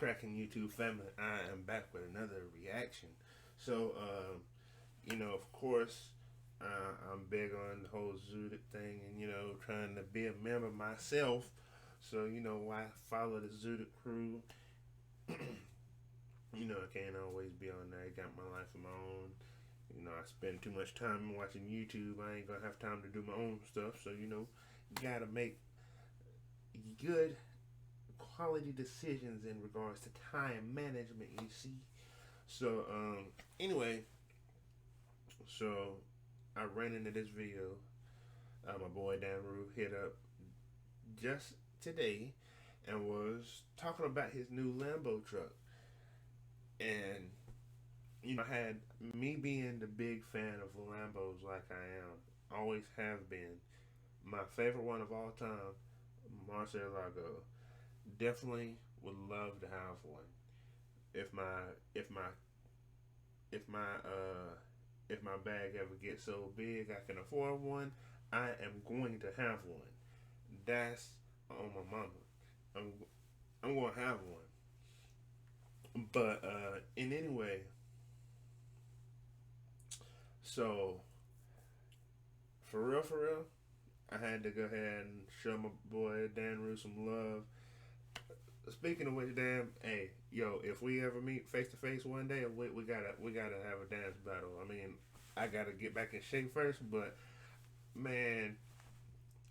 cracking YouTube family? I am back with another reaction. So, of course, I'm big on the whole Zooted thing and, trying to be a member myself. So, I follow the Zooted crew. I can't always be on there. I got my life of my own. I spend too much time watching YouTube. I ain't gonna have time to do my own stuff. So, you gotta make good quality decisions in regards to time management, you see. So, anyway, so I ran into this video. My boy DanRue hit up just today and was talking about his new Lambo truck. And, I had me being the big fan of Lambos like I am, always have been. My favorite one of all time, Marcelago. Definitely would love to have one. If my if my if my if my bag ever gets so big I can afford one, I am going to have one. That's on my mama. I'm I'm gonna have one. But in any way, so for real, I had to go ahead and show my boy DanRue some love. Speaking of which, damn, hey, yo, if we ever meet face to face one day, we gotta have a dance battle. I mean, I gotta get back in shape first, but man,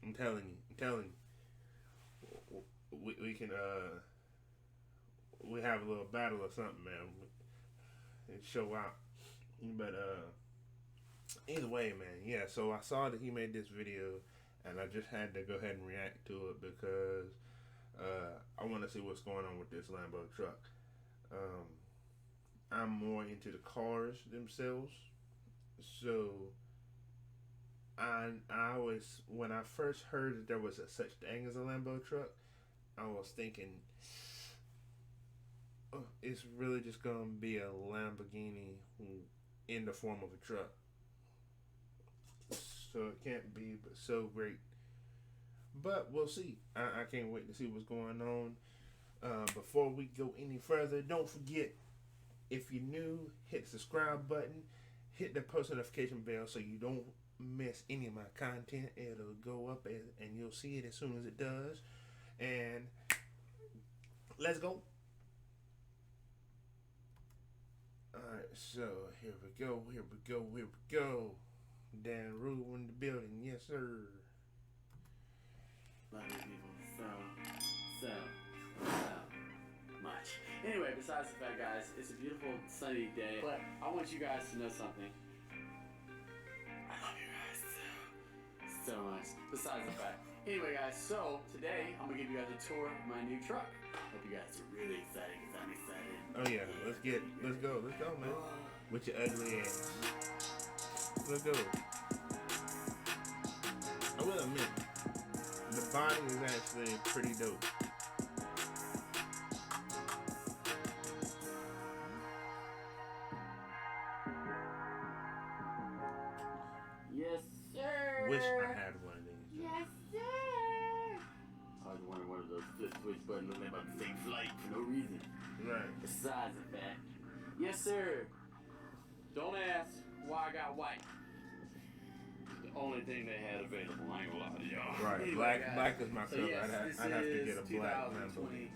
I'm telling you, we can we have a little battle or something, man, and show out. But either way, man, yeah. So I saw that he made this video, and I just had to go ahead and react to it because I want to see what's going on with this Lambo truck. Um, I'm more into the cars themselves, so I always, when I first heard that there was a such thing as a Lambo truck, I was thinking, oh, it's really just gonna be a Lamborghini in the form of a truck. So it can't be but so great. But we'll see. I can't wait to see what's going on. Before we go any further, don't forget, if you're new, hit the subscribe button, hit the post notification bell so you don't miss any of my content. It'll go up and you'll see it as soon as it does. And let's go. Alright, so here we go. DanRue in the building, yes sir. A lot of people so much. Anyway, besides the fact, guys, it's a beautiful sunny day, but I want you guys to know something. I love you guys so much. Besides the fact. Anyway, guys, so today I'm gonna give you guys a tour of my new truck. Hope you guys are really excited because I'm excited. Oh yeah, let's go, man. With your ugly ass. Let's go. I will admit, the body is actually pretty dope. Yes, sir. Wish I had one of these. Yes, sir. I was wondering one of those flip switch buttons looking about the same flight for no reason. Right. Besides the fact. Yes, sir. Don't ask why I got white. The only thing they had available. I ain't gonna lie to y'all. Right. Anyway, Black is my color. Yes, I'd have to get a black Lambo. 2020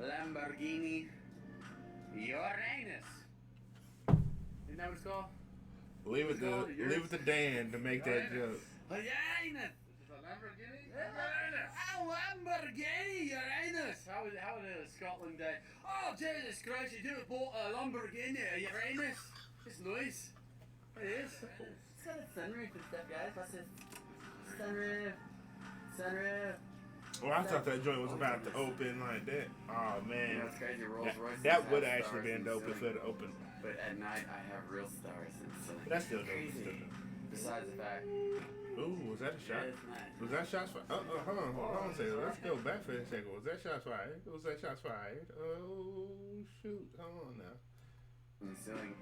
Lamborghini Uranus. Isn't that what it's called? Leave it to Dan to make that joke. Uranus. Lamborghini? Lamborghini Uranus. How was it Scotland Day? Oh, Jesus Christ, you just bought a Lamborghini Uranus. It's nice. It is. It's got a sunroof and stuff, guys. What's this? Sunroof. Well, I thought that joint was about to open like that. Oh man, That's crazy. Rolls Royce. that would have actually been dope if it had opened. But at night, I have real stars and so That's still dope. crazy. Besides the fact. Ooh, was that a shot? Yeah, it's nice. Was that shots fired? Hold on a second. Let's go back for a second. Was that shots fired? Was that shots fired? Oh shoot! Hold on now. In the ceiling.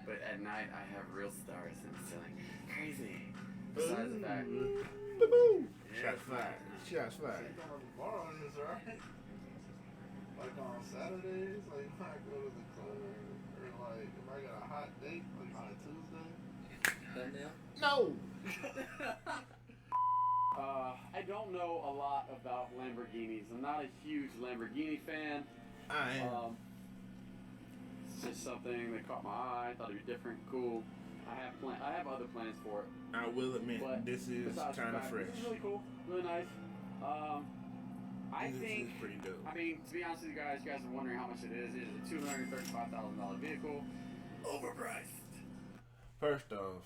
But at night, I have real stars in the ceiling. Crazy. Besides the fact. Boo-boo! Yeah, Shots fired. Shots fired. Borrowing this, right? like on Saturdays, like when I go to the club, or like if I got a hot date, like on a Tuesday. Thumbnail? No! I don't know a lot about Lamborghinis. I'm not a huge Lamborghini fan. I am. It's just something that caught my eye. I thought it'd be different, cool. I have other plans for it. I will admit, But this is kind of fresh. This is really cool, really nice. I This think is pretty dope. I mean, to be honest with you guys are wondering how much it is. It is a $235,000 vehicle, overpriced. First off,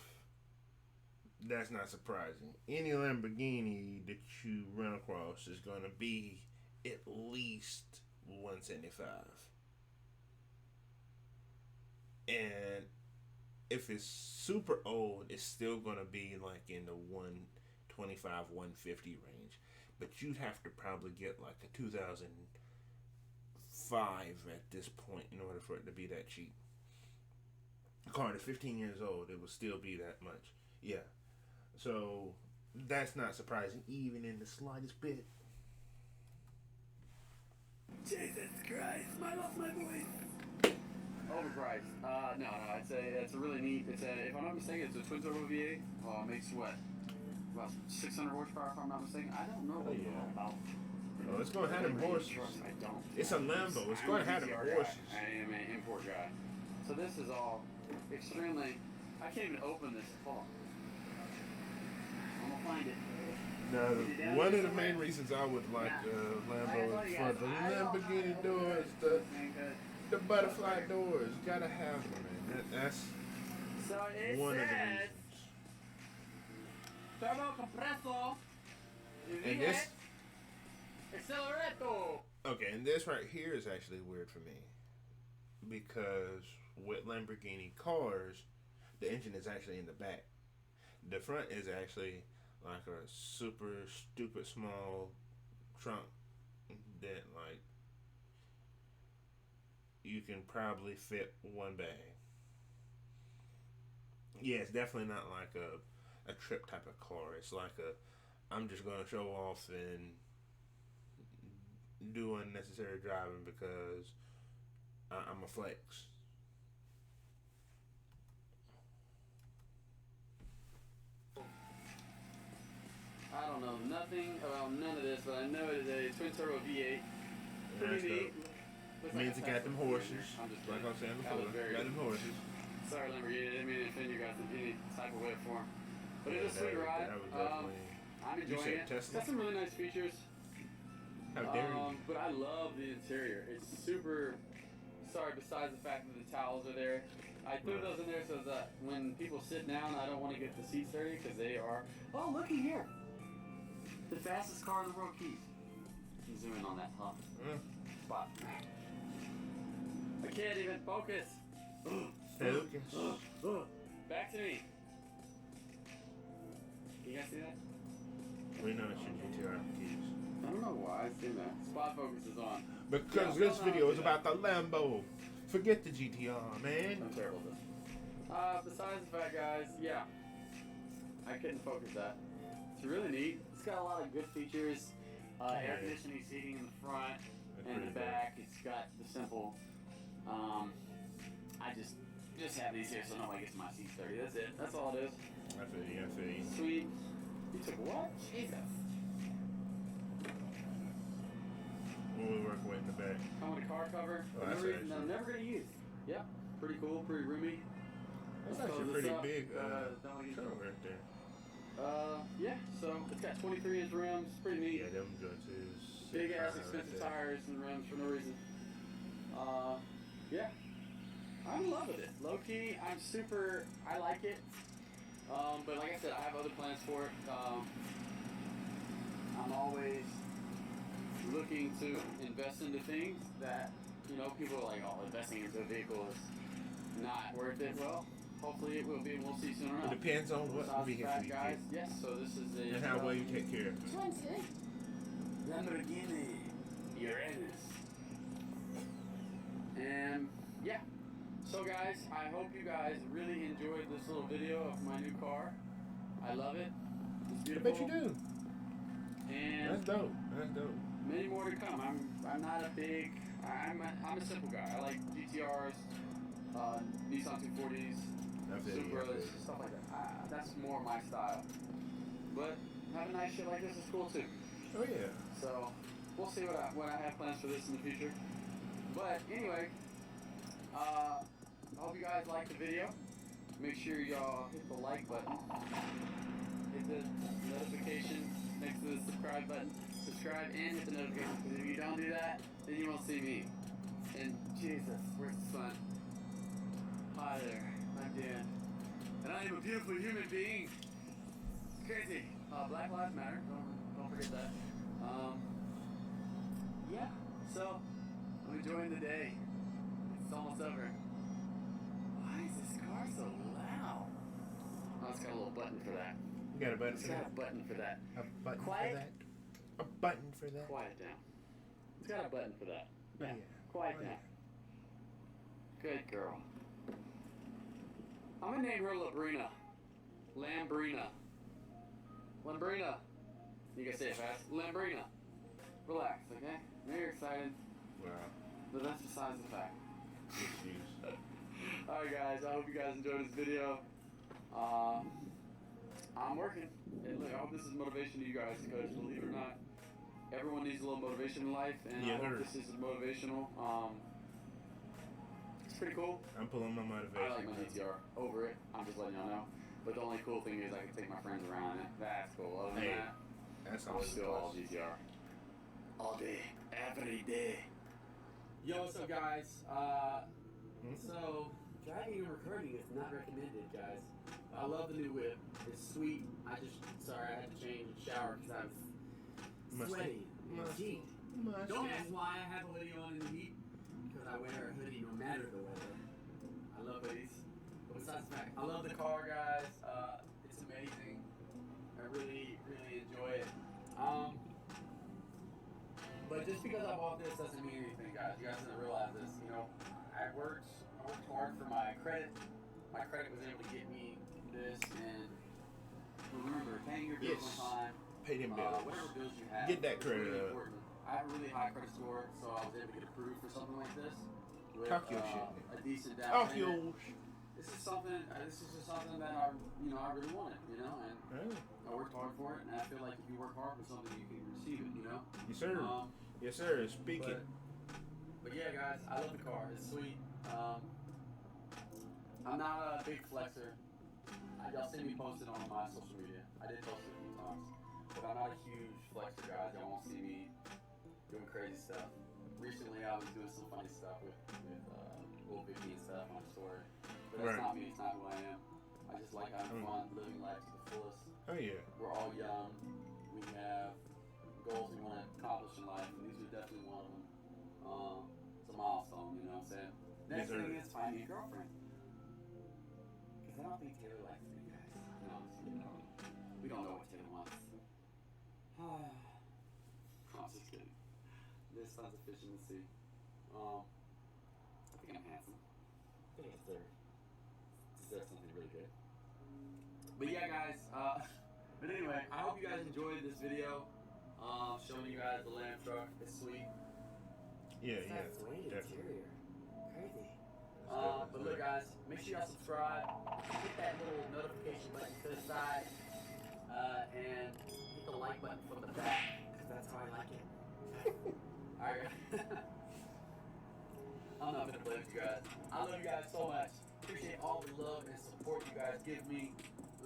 that's not surprising. Any Lamborghini that you run across is going to be at least $175. And if it's super old, it's still going to be like in the 125, 150 range. But you'd have to probably get like a 2005 at this point in order for it to be that cheap. A car that's 15 years old, it will still be that much. Yeah. So that's not surprising, even in the slightest bit. Jesus Christ, I lost my voice. Overpriced. No, it's a really neat. If I'm not mistaken, it's a twin turbo V8. It makes what? About 600 horsepower, if I'm not mistaken. I don't know what it's all about. Oh, it's going to have them horses. I don't. It's a Lambo. It's going to have them horses. I am an import guy. So this is all extremely. I can't even open this. Hold on. I'm gonna find it. Now, one of the main reasons I would like Lambo is for the Lamborghini doors, the butterfly doors. You gotta have them, man. That's one of the reasons. Turbo compresso. And this. Accelerato. Okay, and this right here is actually weird for me. Because with Lamborghini cars, the engine is actually in the back. The front is actually like a super stupid small trunk that like you can probably fit one bag. Yeah, it's definitely not like a trip type of car. It's like I'm just gonna show off and do unnecessary driving because I'm a flex. I don't know nothing about none of this, but I know it is a twin turbo V8. Pretty neat. Means it got them horses. Like I was saying before, got them horses. Sorry, Lamborghini, I didn't mean to offend you guys in any type of way or form. But it is a sweet ride. I'm enjoying it. It's got some really nice features. How dare you? But I love the interior. It's super. Sorry, besides the fact that the towels are there. I threw those in there so that when people sit down, I don't want to get the seats dirty because they are. Oh, looky here. The fastest car in the world, Keith. Zoom in on that spot. I can't even focus. Focus. Back to me. Can you guys see that? We know it's your GTR keys. I don't know why I see that. Spot focus is on. Because this video is about the Lambo. Forget the GTR, man. I'm terrible at this. Besides the fact, guys, yeah. I couldn't focus that. It's really neat. It's got a lot of good features. Air conditioning, seating in the front and the back. It's got the simple. I just have these here so nobody gets my seats dirty. That's it. That's all it is. I feel you. Sweet. You took what? Jesus. When we work away in the back. Come with a car cover. Oh, that's I'm never gonna use. Yeah. Pretty cool. Pretty roomy. That's actually pretty big cover right there. Yeah, so it's got 23-inch rims, pretty neat. Yeah, them joints is big ass expensive tires and rims for no reason. Yeah, I'm in love with it. Low key, I like it. But like I said, I have other plans for it. I'm always looking to invest into things that, people are like, oh, investing into a vehicle is not worth it. Well, hopefully it will be, and we'll see soon enough. It depends on what vehicle you get. Yes, so this is a... And how well you take care of it. Lamborghini Uranus. And, yeah. So guys, I hope you guys really enjoyed this little video of my new car. I love it. It's beautiful. I bet you do. And that's dope. many more to come. I'm not a big. I'm a simple guy. I like GTRs, Nissan 240s, Supras, stuff like that. That's more my style. But having nice shit like this is cool too. Oh yeah. So we'll see what I have plans for this in the future. But anyway, I hope you guys liked the video. Make sure y'all hit the like button, hit the notification next to the subscribe button. Subscribe and hit the notification, because if you don't do that, then you won't see me. And Jesus, where's the sun? Hi there, I'm Dan. And I am a beautiful human being. Crazy. Black Lives Matter, don't forget that. Yeah, so I'm enjoying the day. It's almost over. Why is this car so loud? Oh, it's got a little button for that. You got a button It's for got that? a button for that. A button Quiet. for that? A button for that? Quiet down. It's got a button for that. Yeah. Yeah. Quiet down. Good girl. I'm gonna name her Lambrina. Lambrina. You gotta say it fast. Lambrina. Relax, okay? Very excited, Wow. but that's besides the fact. Issues. Alright guys, I hope you guys enjoyed this video. I'm working. And look, I hope this is motivation to you guys, because believe it or not, everyone needs a little motivation in life, and I hope this is motivational. It's pretty cool. I'm pulling my motivation. I like my GTR over it. I'm just letting y'all know. But the only cool thing is I can take my friends around it. That's cool. Other than that, that's I'm still all GTR. All day, every day. Yo, what's up, guys? So, driving and recording is not recommended, guys. I love the new whip. It's sweet. I had to change the shower because I was sweaty and heat. Don't ask why I have a hoodie on in the heat, because I wear a hoodie no matter the weather. I love hoodies. But besides the fact, I love the car, guys. It's amazing. I really, really enjoy it. But just because I bought this doesn't mean anything, guys. You guys didn't realize this. You know, I worked hard for my credit. My credit was able to get me this, and remember, paying your bills on time. Pay them bills. Whatever bills you have. Get that credit really up. important. I have a really high credit score, so I was able to get approved for something like this. With, Talk your shit. A decent down Talk payment. your shit. This is something. This is just something that I really wanted. You know, and I worked hard for it, and I feel like if you work hard for something, you can receive it. You know. Yes, sir. Yes, sir. Speaking. But yeah, guys, I love the car. It's sweet. I'm not a big flexer. Y'all see me post it on my social media. I did post it a few times. But I'm not a huge flexer, guys. Y'all won't see me doing crazy stuff. Recently, I was doing some funny stuff with Will Vicky and stuff on the story. But that's not me. It's not who I am. I just like having fun, living life to the fullest. Oh, yeah. We're all young. We have goals we want to accomplish in life, and these are definitely one of them. It's a milestone, you know what I'm saying? Next thing is find me a girlfriend. Because I don't think Taylor likes me, guys. No, we don't know what Taylor wants. I'm just kidding. This sounds efficiency. I think I'm handsome. I think I deserve something really good. But yeah, guys. But anyway, I hope you guys enjoyed this video. Showing you guys the Lamb truck. It's sweet. Yeah, yeah. Sweet interior. Crazy. But look, guys, make sure y'all subscribe. Hit that little notification button to the side. And hit the like button from the back, because that's how I like it. Alright, guys. I'm not gonna play with you guys. I love you guys so much. Appreciate all the love and support you guys give me.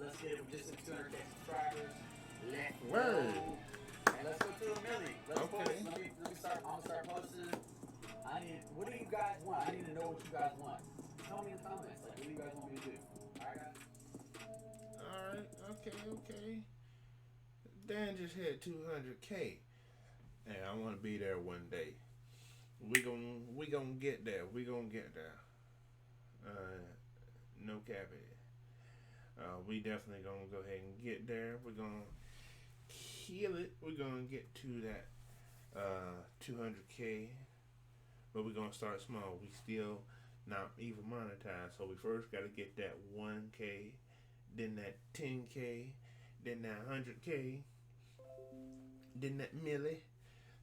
Let's get it with just 200K subscribers. Let's go. And let's go to a milli. Let's post. Let me start. I'm gonna start posting. What do you guys want? I need to know what you guys want. Tell me in the comments. Like, what do you guys want me to do? Alright, guys? Alright, okay. Dan just hit 200K. And I want to be there one day. We gonna get there. We gonna get there. No caveat. We definitely gonna go ahead and get there. We're gonna kill it. We're gonna get to that 200K. But we're gonna start small. We still not even monetized. So we first gotta get that 1K, then that 10K, then that 100K, then that milli.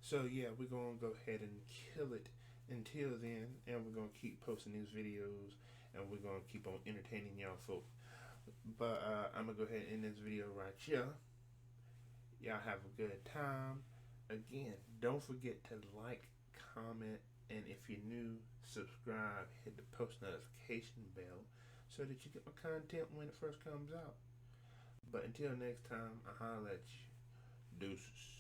So yeah, we're gonna go ahead and kill it until then, and we're gonna keep posting these videos, and we're gonna keep on entertaining y'all folk. But I'm gonna go ahead and end this video right here. Y'all have a good time. Again, don't forget to like, comment, and if you're new, subscribe. Hit the post notification bell so that you get my content when it first comes out. But until next time, I holla at you. Deuces.